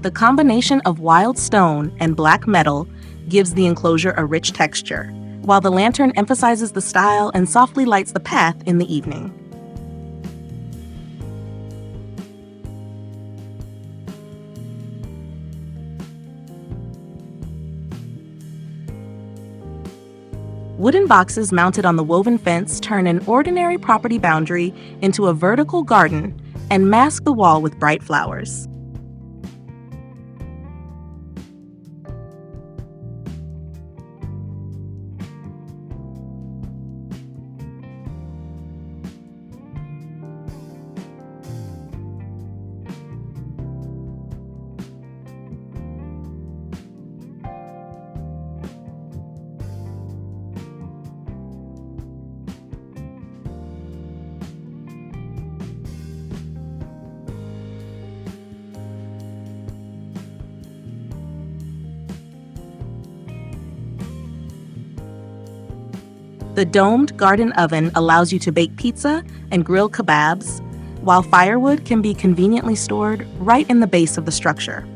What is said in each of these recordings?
The combination of wild stone and black metal gives the enclosure a rich texture, while the lantern emphasizes the style and softly lights the path in the evening. Wooden boxes mounted on the woven fence turn an ordinary property boundary into a vertical garden and mask the wall with bright flowers. The domed garden oven allows you to bake pizza and grill kebabs, while firewood can be conveniently stored right in the base of the structure.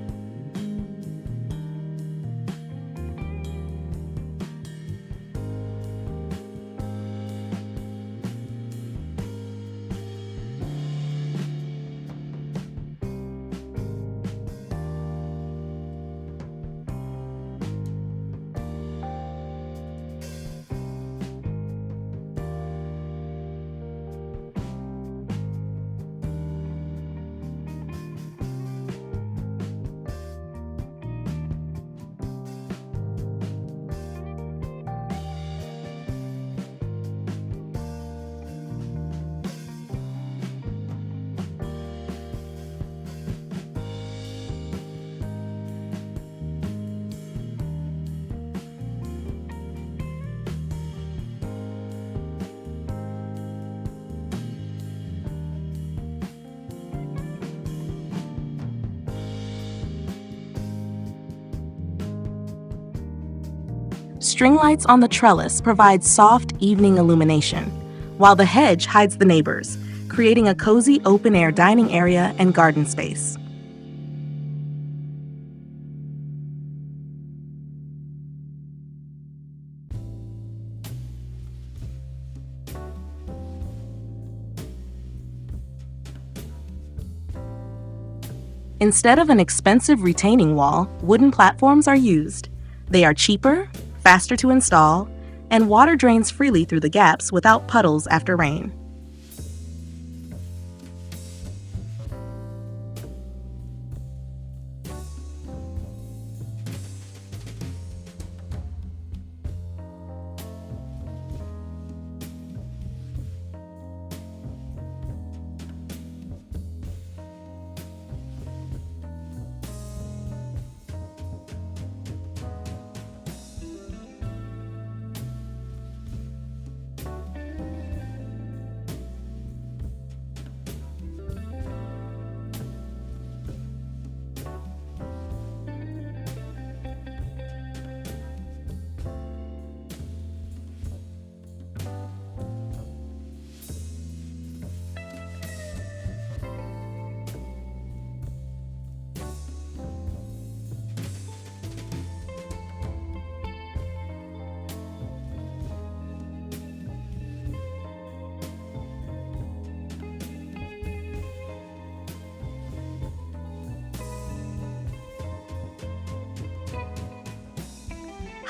String lights on the trellis provide soft evening illumination, while the hedge hides the neighbors, creating a cozy open-air dining area and garden space. Instead of an expensive retaining wall, wooden platforms are used. They are cheaper, faster to install, and water drains freely through the gaps without puddles after rain.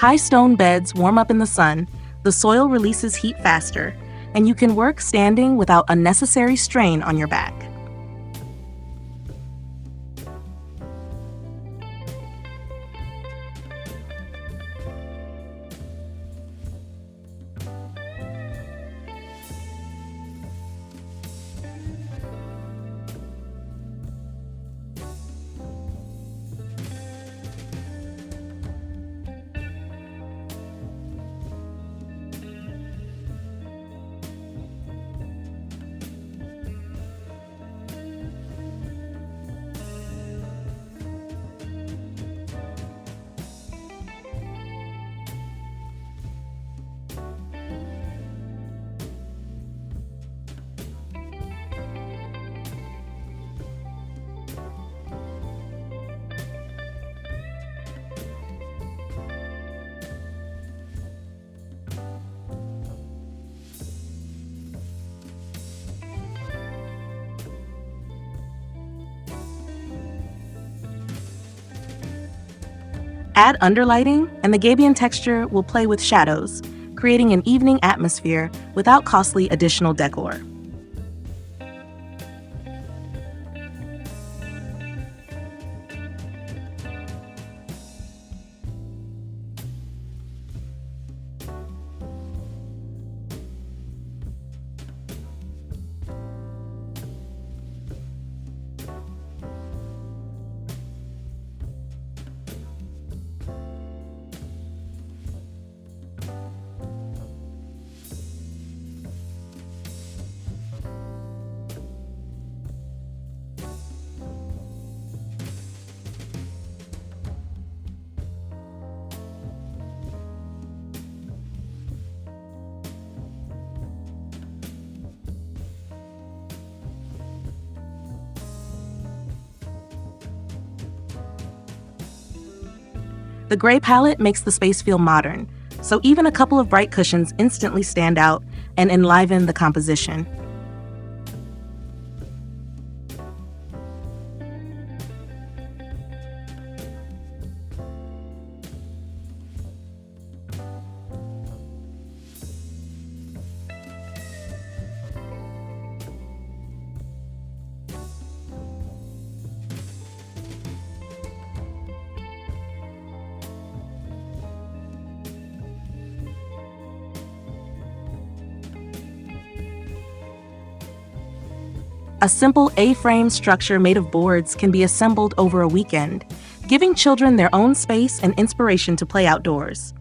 High stone beds warm up in the sun, the soil releases heat faster, and you can work standing without unnecessary strain on your back. Add underlighting, and the gabion texture will play with shadows, creating an evening atmosphere without costly additional decor. The gray palette makes the space feel modern, so even a couple of bright cushions instantly stand out and enliven the composition. A simple A-frame structure made of boards can be assembled over a weekend, giving children their own space and inspiration to play outdoors.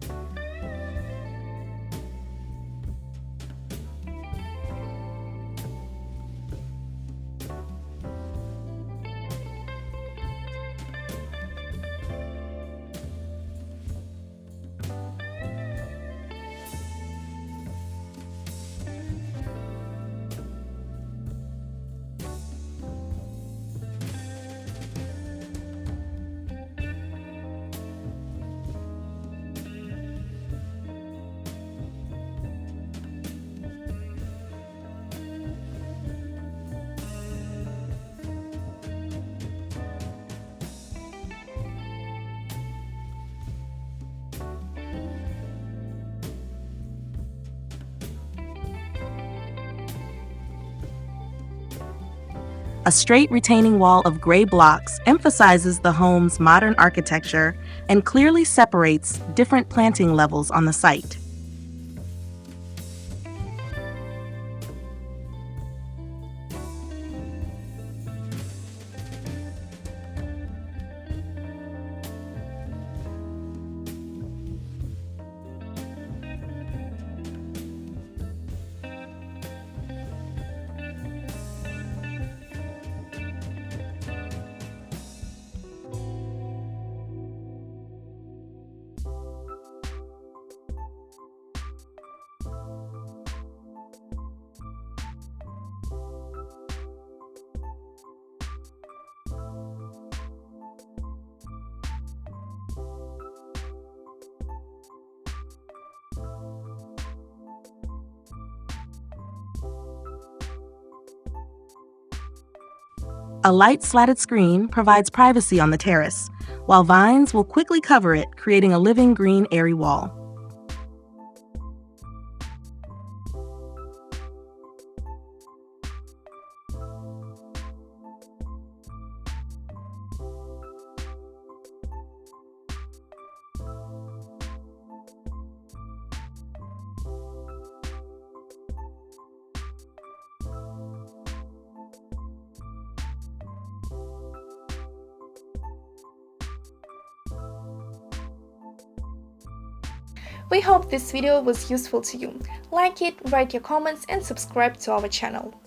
A straight retaining wall of gray blocks emphasizes the home's modern architecture and clearly separates different planting levels on the site. A light slatted screen provides privacy on the terrace, while vines will quickly cover it, creating a living green airy wall. We hope this video was useful to you. Like it, write your comments and subscribe to our channel.